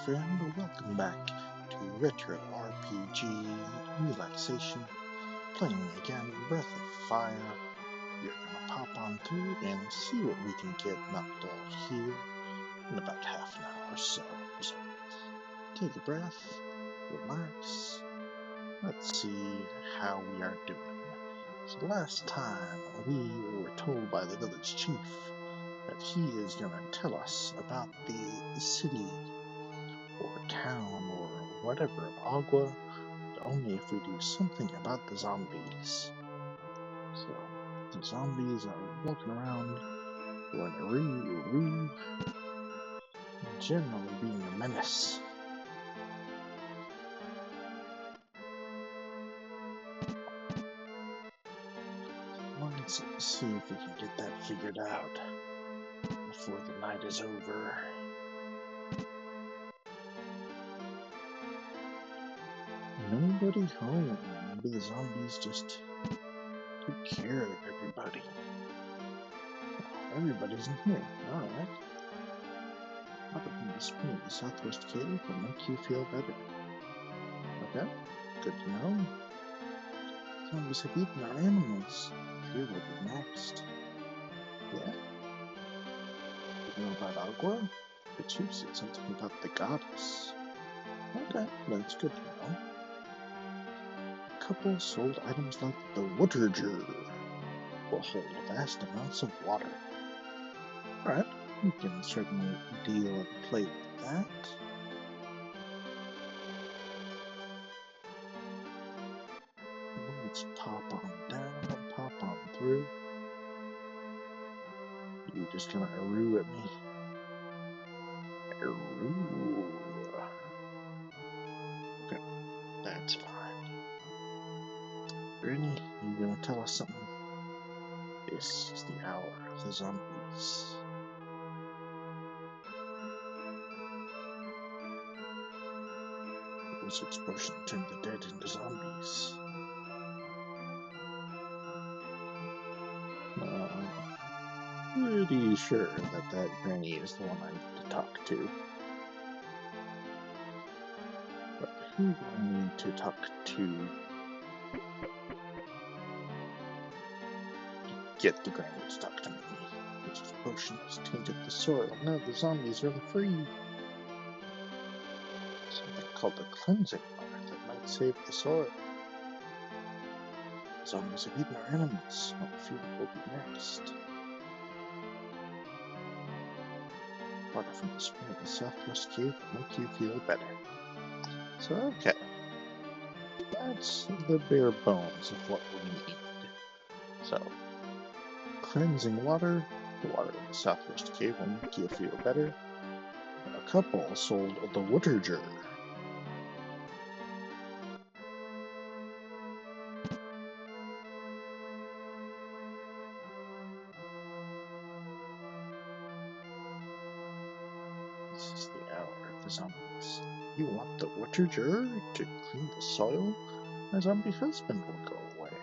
friend. Welcome back to Retro RPG Relaxation, playing again Breath of Fire. We're gonna pop on through and see what we can get knocked out here in about half an hour or so. So take a breath, relax, let's see how we are doing. So last time we were told by the village chief that he is gonna tell us about the city or town or whatever of Agua, but only if we do something about the zombies. So the zombies are walking around going roo, generally being a menace. Let's see if we can get that figured out before the night is over. Nobody home. Maybe the zombies just took care of everybody. Everybody's in here. Alright. Water from the spring at the southwest cave will make you feel better. Okay, good to know. Zombies have eaten our animals. Fear will be next. Yeah? You know about Agua? The chief said something about the goddess. Okay, that's good to know. A couple sold items like the water jar will hold vast amounts of water. Alright, we can certainly deal and play with that. Let's pop on down and pop on through. You just gonna aroo at me? Aroo. Okay, that's fine. Brittany, you gonna tell us something? This is the hour of the zombies. The wizard's potion turned the dead into zombies. Pretty sure that granny is the one I need to talk to. But who do I need to talk to get the granny to talk to me? The wizard's potion has tainted the soil. Now the zombies are free. Something called the cleansing water that might save the soil. The zombies have eaten our animals. What fear will be next? Water from the spring at the southwest cave will make you feel better. So, okay. That's the bare bones of what we need. So, cleansing water, the water in the southwest cave will make you feel better. A couple sold the water jar. This is the hour of the zombies. You want the water jar to clean the soil? My zombie husband will go away.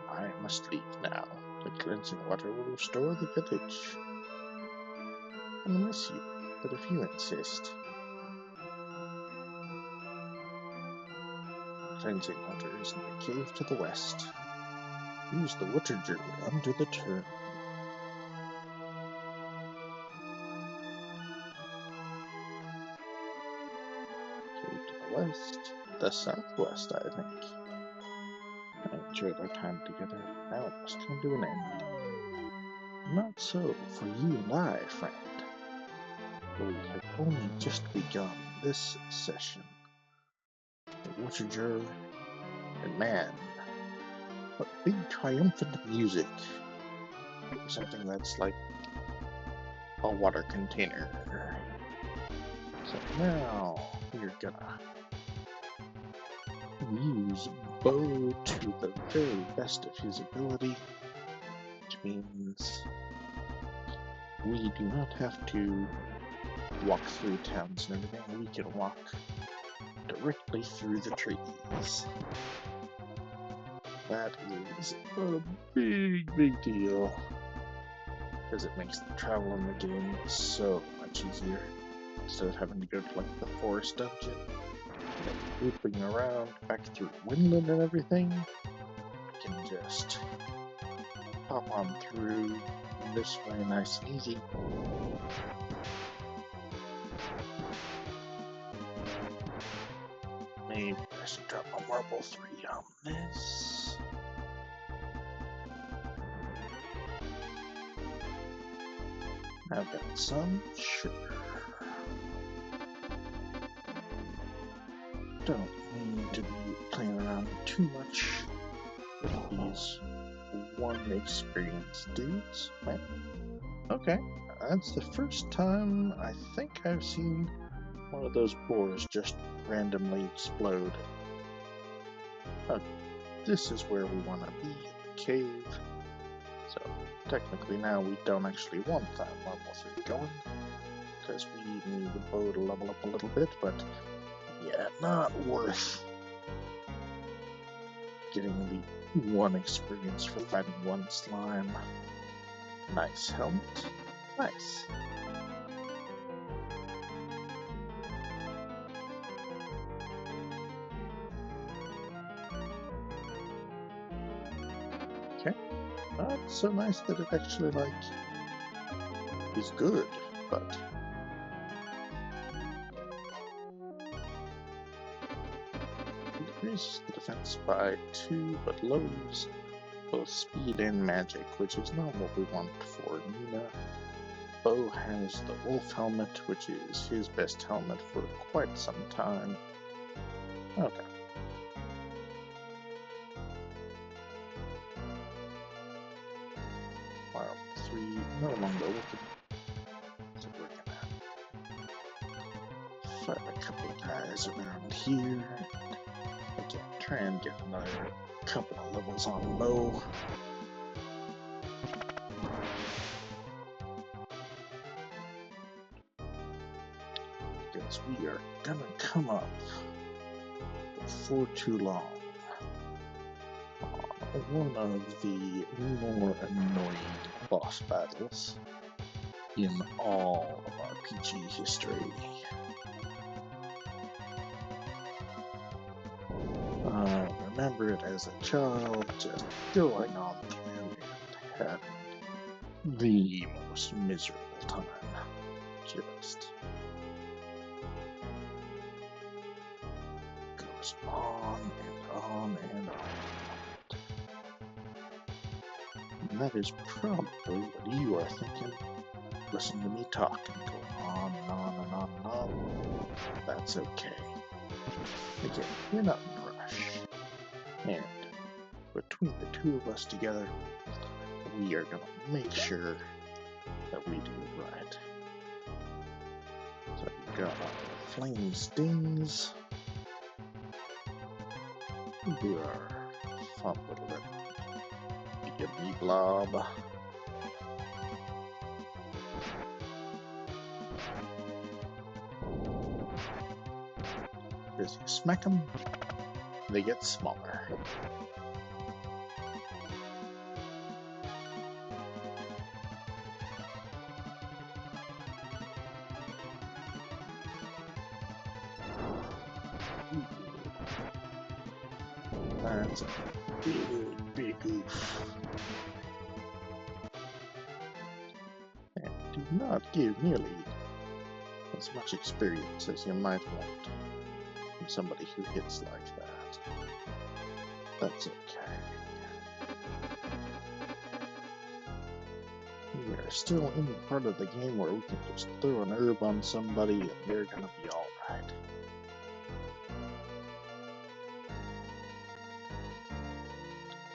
I must leave now. The cleansing water will restore the village. I'll miss you, but if you insist. Cleansing water is in the cave to the west. Use the water jar under the turn. Cave to the west. The southwest, I think. I enjoyed our time together. Now it must come to an end. Not so for you and I, friend. We have only just begun this session. The water jar, and man, what big triumphant music. Something that's like a water container. So now we're gonna use Bo to the very best of his ability, which means we do not have to walk through towns and everything. We can walk directly through the trees. That is a big deal, because it makes the travel in the game so much much easier. Instead of having to go to like the forest dungeon, and looping around back through Winland and everything, I can just pop on through this way nice and easy. Maybe I should drop a marble 3 on this. I've got some sugar. Don't need to be playing around too much with these 1 experience dudes. Right? Okay, that's the first time I think I've seen one of those boars just randomly explode. This is where we want to be, in the cave. So technically now we don't actually want that level 3 going, because we need the bow to level up a little bit, but yeah, not worth getting the 1 experience for fighting 1 slime. Nice helmet. Nice. Okay. It's so nice that it actually, like, is good, but increases the defense by 2, but lowers both speed and magic, which is not what we want for Nina. Bo has the wolf helmet, which is his best helmet for quite some time. Okay. Wow, 3 no longer working. So we're gonna fight a couple of guys around here. Again, try and get another couple of levels on Bo. Because we are gonna come up before too long on one of the more annoying boss battles in all of RPG history. I remember it as a child, just going on through and having the most miserable time. Just goes on and on and on. And that is probably what you are thinking. Listen to me talking, going on and on and on and on. That's okay. Again, we're not in a rush. And between the 2 of us together, we are gonna make sure that we do it right. So we've got our flame stings. We do our fun little be blob. As you smack them, they get smaller. That's a big oof. And do not give nearly as much experience as you might want from somebody who hits like that. That's okay. We are still in the part of the game where we can just throw an herb on somebody and they're gonna be alright.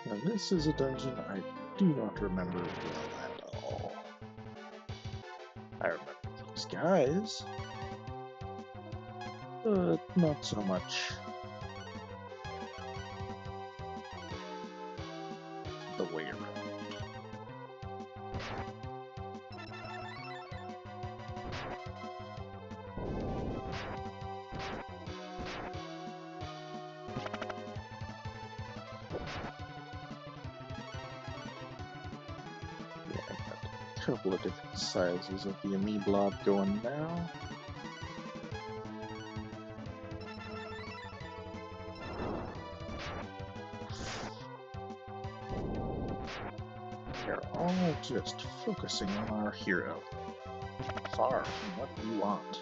Now this is a dungeon I do not remember well at all. I remember these guys, but not so much the way around. couple of different sizes of the Ameblob going now. They're all just focusing on our hero. Far from what we want.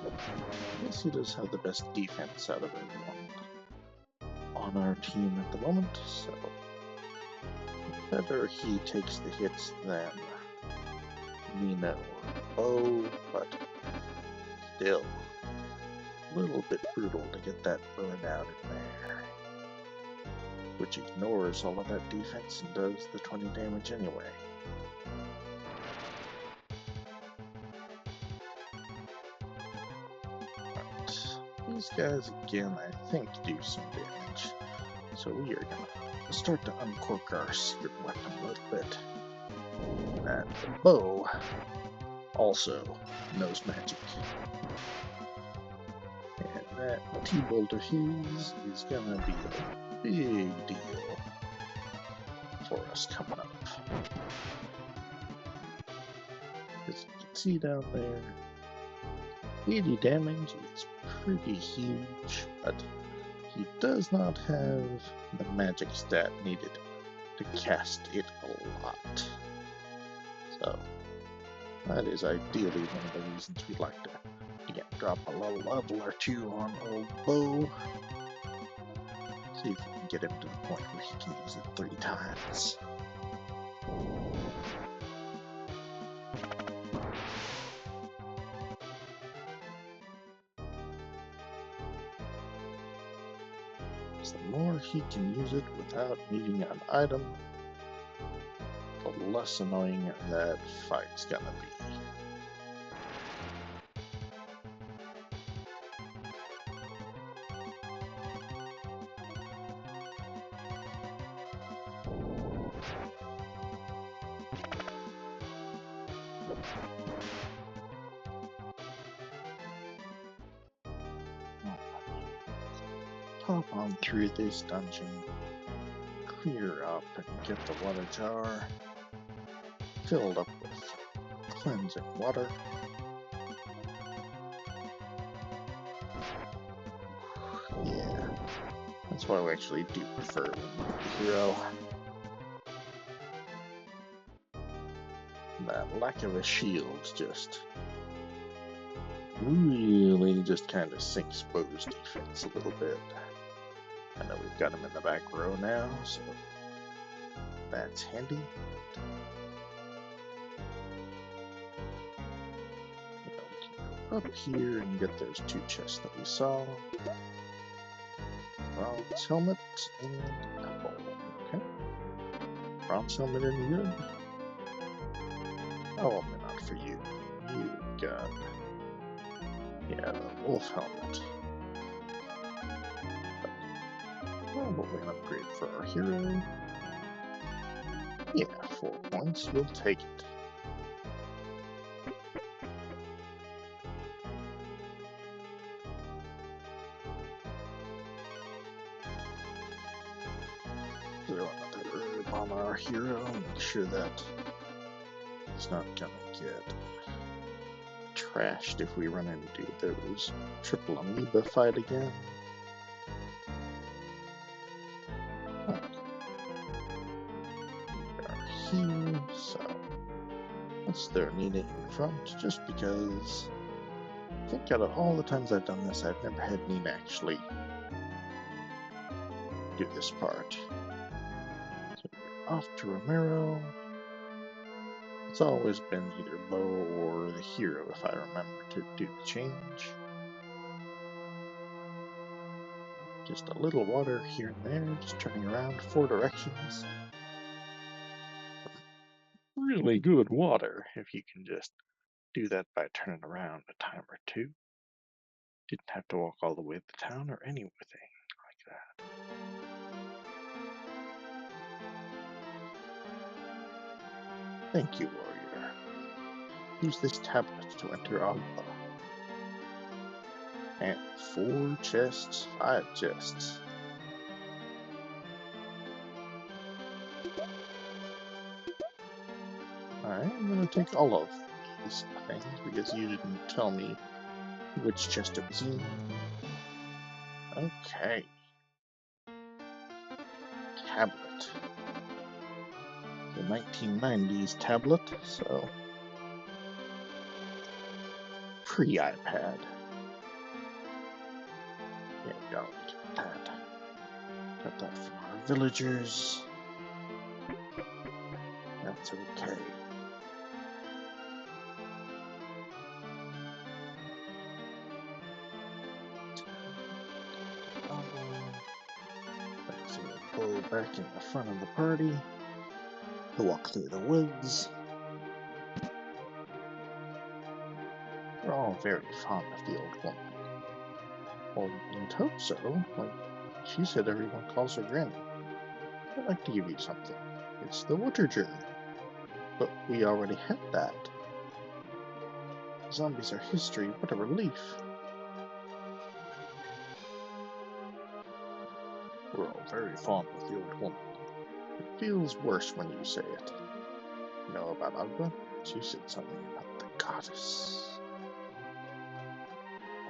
I guess he does have the best defense out of everyone on our team at the moment, so better he takes the hits than Nina or Bo, but still a little bit brutal to get that burn out in there, which ignores all of that defense and does the 20 damage anyway. These guys again, I think, do some damage. So we are gonna start to uncork our secret weapon a little bit. That bow also knows magic. And that T-bolt of his is gonna be a big deal for us coming up. As you can see down there, 80 damage is pretty huge, but he does not have the magic stat needed to cast it a lot. So that is ideally one of the reasons we'd like to, again, drop a little level or two on old Bo. See if we can get him to the point where he can use it 3 times. The more he can use it without needing an item, the less annoying that fight's gonna be. Pop on through this dungeon, clear up and get the water jar filled up with cleansing water. Yeah, that's why we actually do prefer the hero. That lack of a shield just really just kind of sinks Bo's defense a little bit. I know we've got him in the back row now, so that's handy. We can go up here and get those 2 chests that we saw. Bronze helmet and apple. Okay. Bronze helmet any good? Oh, not for you. You got, yeah, the wolf helmet. Probably an upgrade for our hero. Yeah, 4 points. We'll take it. Throw another herb on our hero. Make sure that he's not gonna get trashed if we run into those triple amoeba fight again. Here, so let's throw Nina in front, just because I think out of all the times I've done this, I've never had Nina actually do this part. So we're off to Romero. It's always been either Bo or the hero, if I remember to do the change. Just a little water here and there, just turning around 4 directions. Really good water if you can just do that by turning around a time or 2. Didn't have to walk all the way to the town or anything like that. Thank you, warrior. Use this tablet to enter Agba. And 4 chests, 5 chests. Alright. I'm gonna take all of these things because you didn't tell me which chest it was in. Okay. Tablet. The 1990s tablet, so pre-iPad. Yeah, we got that. Got that from our villagers. That's okay. Let's see, we'll go back in the front of the party. We'll walk through the woods. We're all very fond of the old woman. Well, you'd hope so. Like, she said everyone calls her Granny. I'd like to give you something. It's the Witterger. But we already had that. Zombies are history. What a relief. We're all very fond of the old woman. It feels worse when you say it. You know about Agua? She said something about the goddess.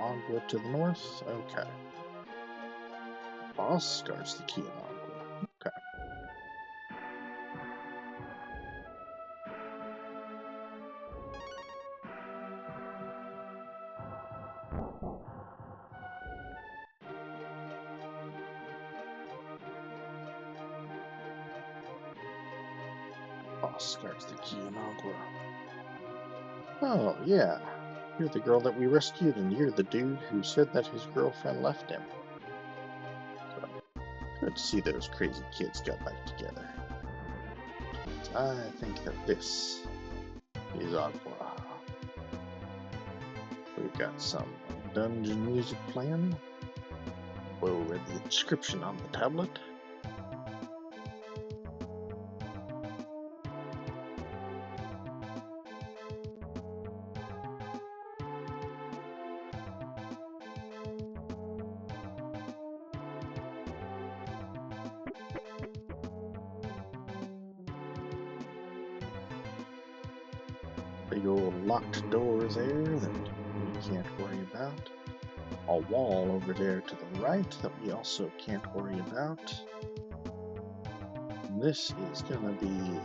Agua to the north? Okay. Boss guards the key in Agua. Okay. Boss guards the key in Agua. Oh, yeah. You're the girl that we rescued, and you're the dude who said that his girlfriend left him. So, good to see those crazy kids got back together. I think that this is Agua. We've got some dungeon music playing. We'll read the inscription on the tablet. Big old locked doors there that we can't worry about. A wall over there to the right that we also can't worry about. And this is gonna be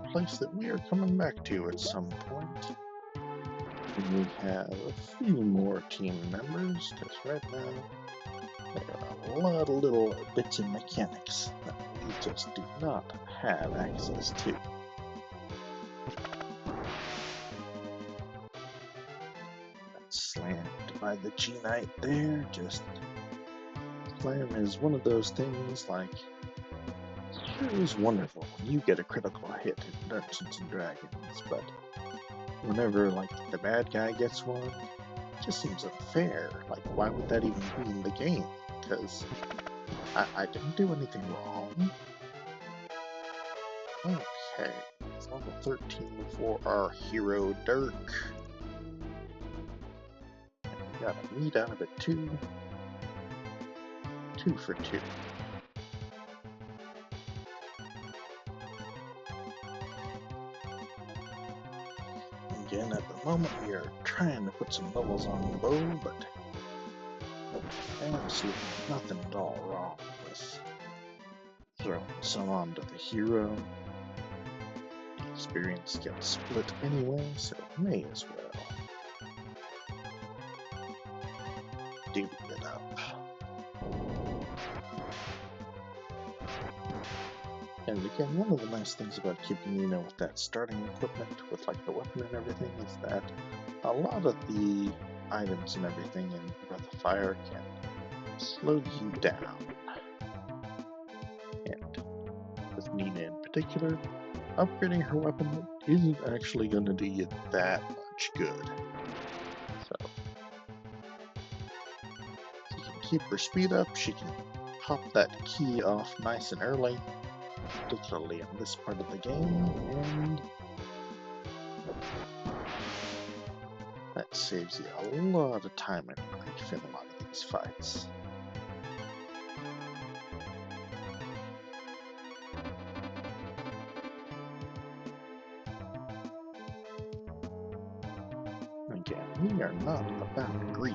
a place that we are coming back to at some point. We have a few more team members, because right now there are a lot of little bits and mechanics that we just do not have access to. That's slammed by the G-Knight there. Just slam is one of those things like, sure is wonderful when you get a critical hit in Dungeons and Dragons, but whenever like the bad guy gets one, it just seems unfair. Like, why would that even be in the game? Because I didn't do anything wrong. Okay, it's level 13 for our hero Dirk. And we got a meat out of it too. 2 for 2. Again, at the moment we are trying to put some levels on the bow, but absolutely nothing at all wrong with throwing some onto the hero. The experience gets split anyway, so may as well divvy it up. And again, one of the nice things about keeping, with that starting equipment, with like the weapon and everything, is that a lot of the items and everything in Breath of Fire can slow you down. And with Nina in particular, upgrading her weapon isn't actually going to do you that much good. So, she can keep her speed up, she can pop that key off nice and early, particularly in this part of the game, and that saves you a lot of time and grief in a lot of these fights. We are not about grief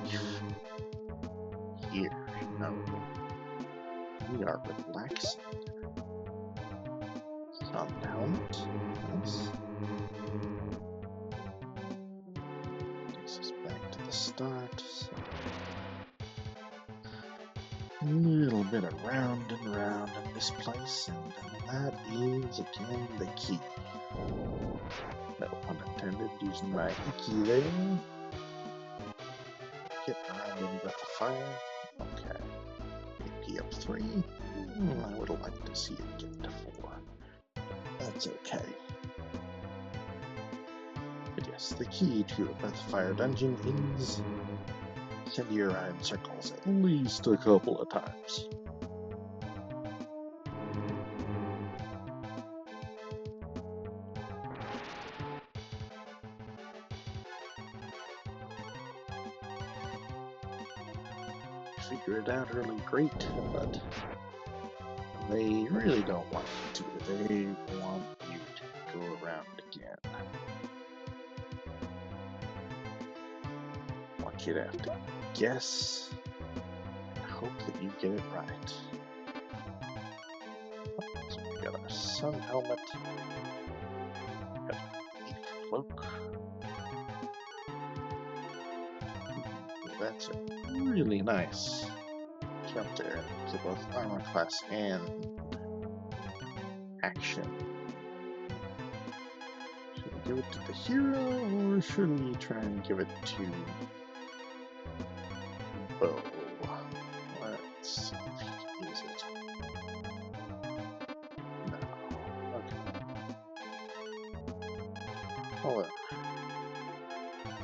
here. No. We are relaxing. Sun helmet. Nice. Takes us back to the start. So a little bit of round and round in this place, and that is again the key. No pun intended, using my key there. Getting around in Breath of Fire. Okay. AP up 3. I would like to see it get to 4. That's okay. But yes, the key to a Breath of Fire dungeon is send your eye in circles at least a couple of times. Figure it out early, great, but they really don't want you to. They want you to go around again. Want you to have to guess and hope that you get it right. So we got our sun helmet, got our leaf cloak. That's a really nice jump there to both armor class and action. Should we give it to the hero, or should we try and give it to Bo? Let's see if he can use it. No. Okay. Hold on.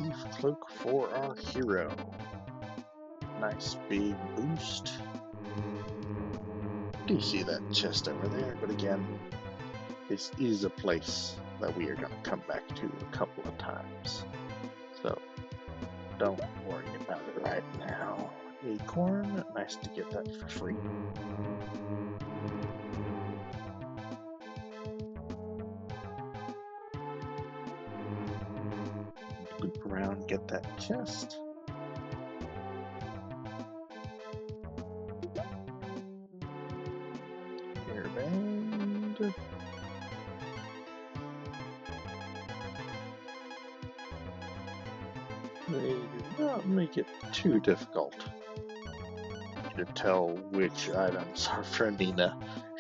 Leaf cloak for our hero. Nice big boost. Do you see that chest over there? But again, this is a place that we are going to come back to a couple of times. So don't worry about it right now. Acorn, nice to get that for free. Loop around, get that chest. Hairband. They do not make it too difficult to tell which items are for Nina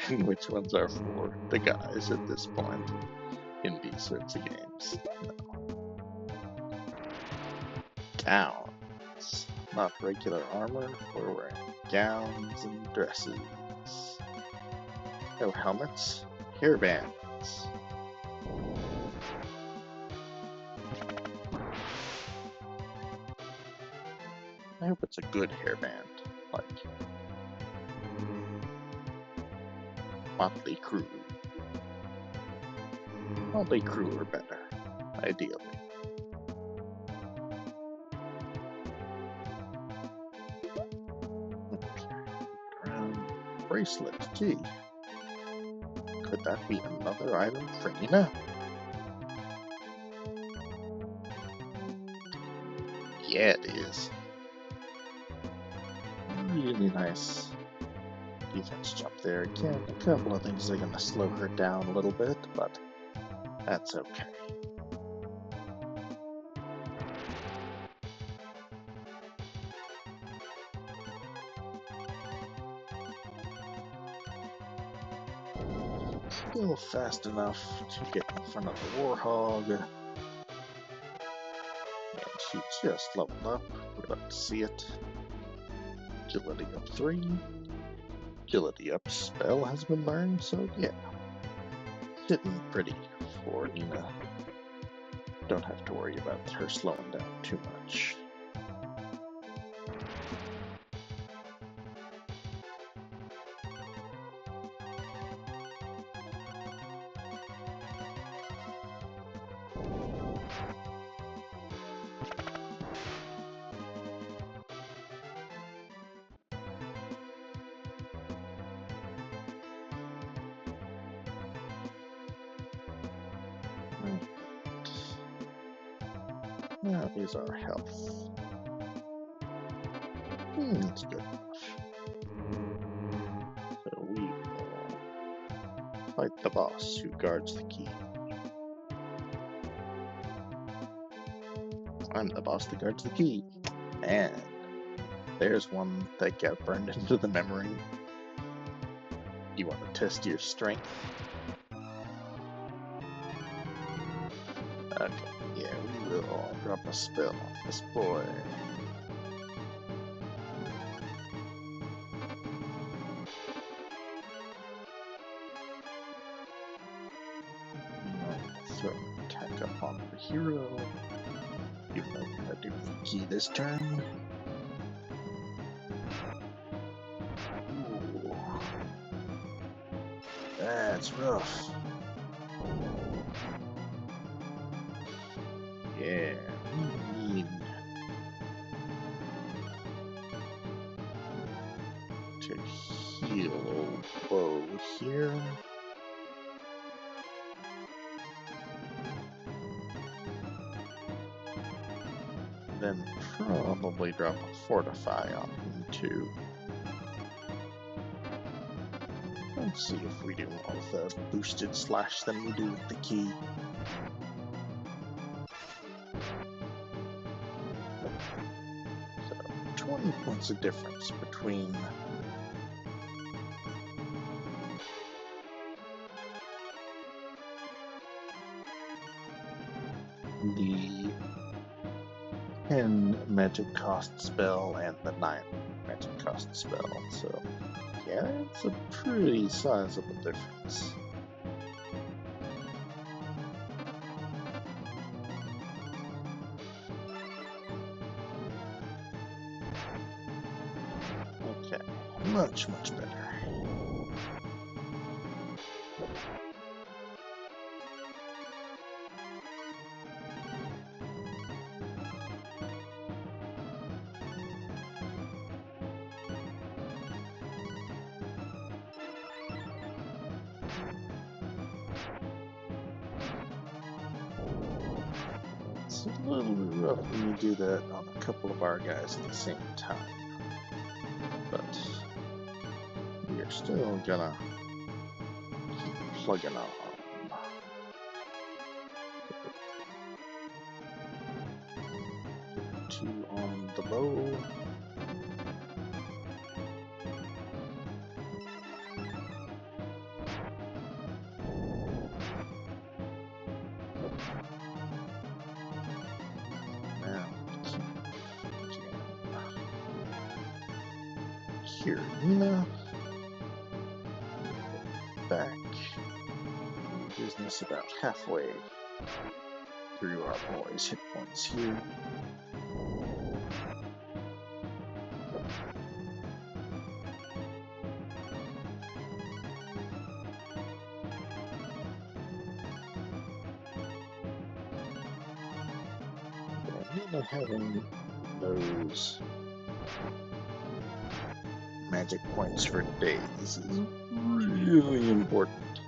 and which ones are for the guys at this point in these sorts of games. Gowns. Not regular armor, we're wearing gowns and dresses. No helmets, hairbands. I hope it's a good hairband, like Motley Crue. Motley Crue are better, ideally. Okay, around bracelet, gee. Could that be another item for Nina? Yeah, it is. Really nice defense jump there. Again, a couple of things are going to slow her down a little bit, but that's okay. Still fast enough to get in front of the Warhog. And she just leveled up. We're about to see it. Agility up 3. Agility up spell has been learned, so yeah. Sitting pretty for Nina. Don't have to worry about her slowing down too much. Now is our health. That's good enough. So we will fight the boss who guards the key. I'm the boss that guards the key. And there's one that got burned into the memory. You want to test your strength? Okay, yeah, we will drop a spell on this boy. Throw an attack up on the hero. Even though we're gonna do the key this turn. Ooh. That's rough. Yeah, we need to heal old Bo here. Then probably drop a Fortify on him too. Let's see if we do more with the boosted slash than we do with the key. So 20 points of difference between the 10 magic cost spell and the 9 magic cost spell. So yeah, it's a pretty sizable difference. Okay, much better. It's a little bit rough when you do that on a couple of our guys at the same time. But we are still gonna keep plugging on. 2 on the bow. Now, Kirina. Back. Business about halfway through our boys' hit points here. Nina having those magic points for days is really important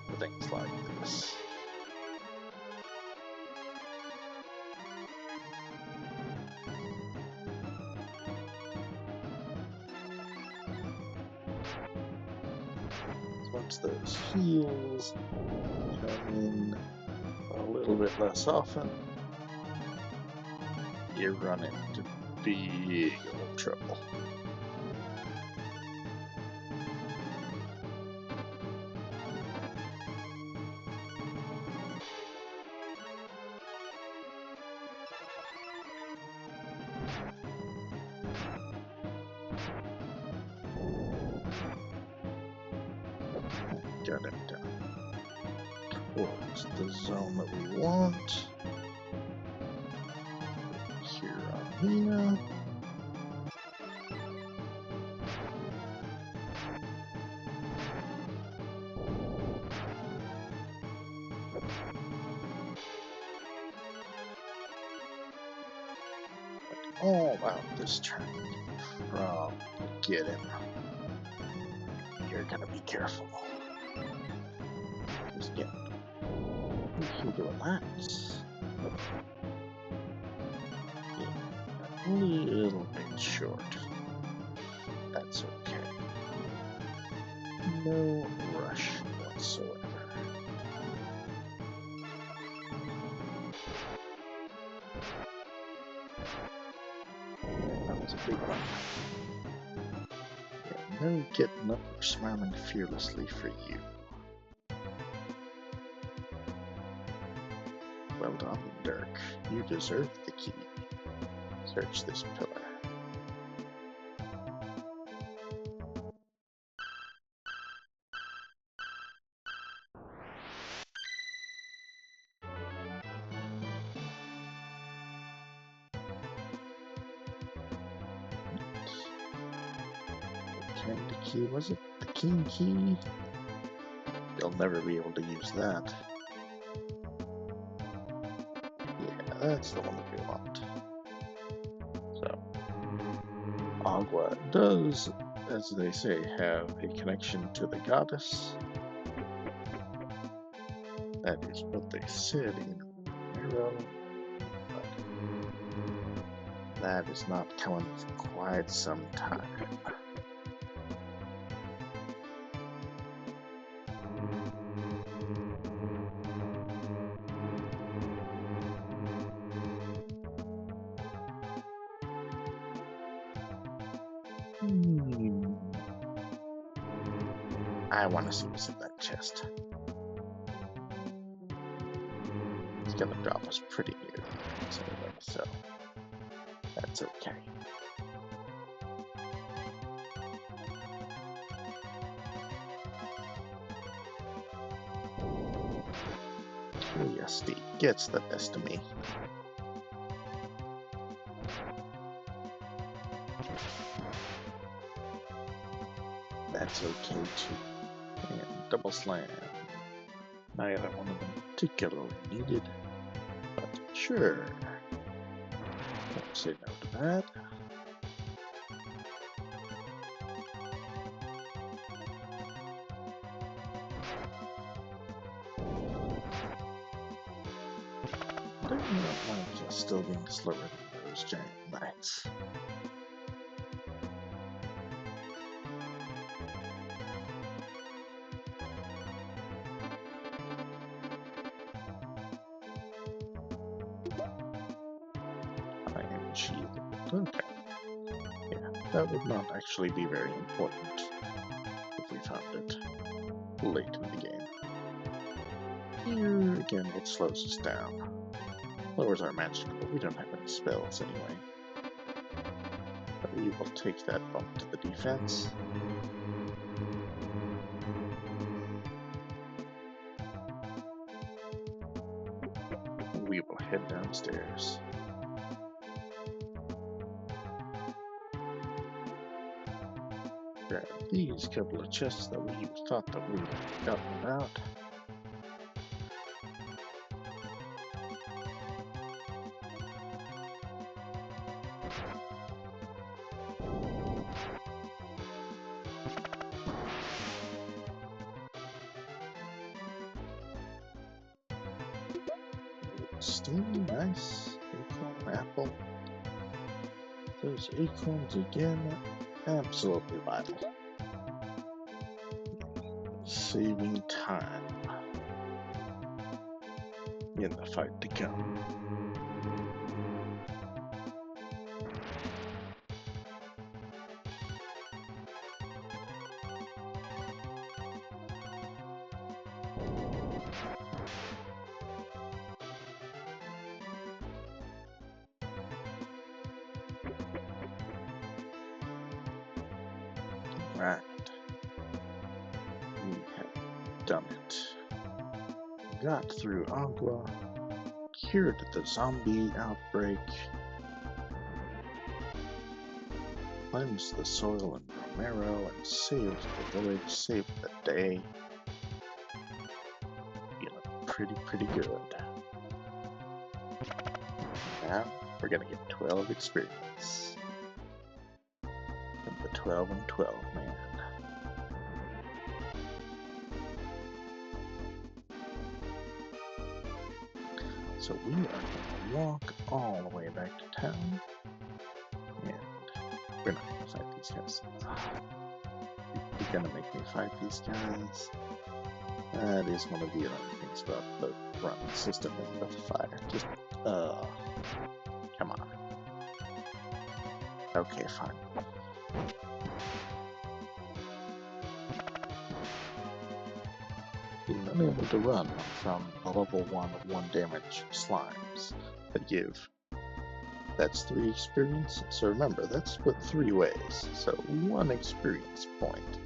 for things like this. Once those heals come in a little bit less often, you run into big old trouble. Got it towards the zone that we want. Here on Nina. All out this turn. Probably get him. You're gonna be careful. Just get. You can relax. a little bit short. That's okay. No rush whatsoever. That was a big one. Yeah, no getting up or smiling fearlessly for you. Well done, Dirk. You deserve the key. Search this pillar. What kind of key was it? The king key? You'll never be able to use that. Yeah, that's the one that we want. So, Agua does, as they say, have a connection to the goddess. That is what they said in Romero, but that is not coming for quite some time. I want to see what's in that chest. It's gonna drop us pretty near the end anyway, so that's okay. Curiosity gets the best of me. That's okay too. And double slam. Neither one of them particularly needed, but sure. Won't say no to that. Don't mind just still being slower than those giant knights. I am shielded. Okay. Yeah, that would not actually be very important if we found it late in the game. Here again, it slows us down. Lowers our magic, but we don't have any spells anyway. But we will take that bump to the defense. We will head downstairs. Grab these couple of chests that we thought that we had forgotten about. Still nice. Acorn apple. Those acorns again, absolutely vital. Saving time in the fight to come. Right. We have done it. Got through Agua, cured the zombie outbreak, cleansed the soil in Romero, and saved the village, saved the day. Feeling pretty good. Now we're gonna get 12 experience. From the 12 and 12 man. So we are going to walk all the way back to town. We're not gonna fight these guys. You're gonna make me fight these guys. That is one of the annoying things about the run system in Breath of Fire. Just, come on. Okay, fine. Being unable to run from the level 1 damage slimes that give. That's 3 experience. So remember, that's split 3 ways. So 1 experience point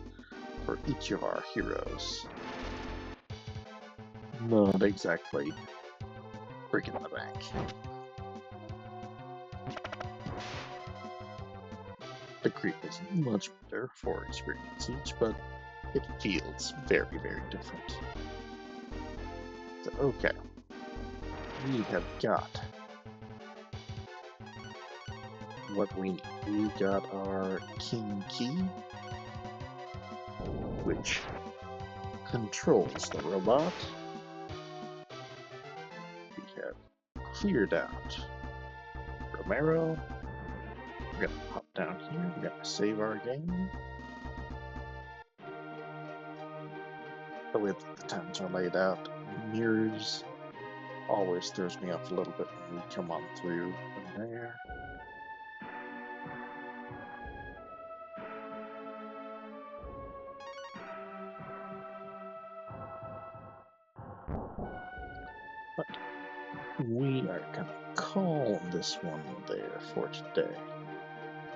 for each of our heroes. Not exactly breaking the bank. The creep is much better for experience each, but it feels very, very different. So, okay. We have got what we need. We got our King Key, which controls the robot. We have cleared out Romero. We're gonna pop down here. We're gonna save our game. The way that the times are laid out, mirrors always throws me off a little bit when we come on through from there. But we are gonna call this one there for today.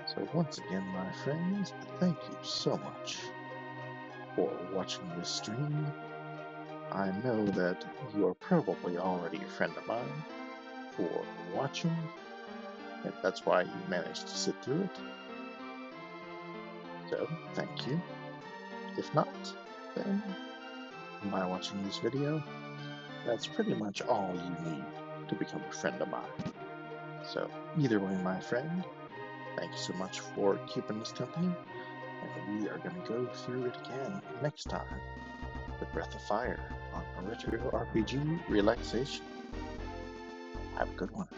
So once again, my friends, thank you so much for watching this stream. I know that you are probably already a friend of mine for watching, and that's why you managed to sit through it. So, thank you. If not, then by watching this video, that's pretty much all you need to become a friend of mine. So, either way, my friend, thank you so much for keeping us company, and we are going to go through it again next time with Breath of Fire on Retro RPG Relaxation. Have a good one.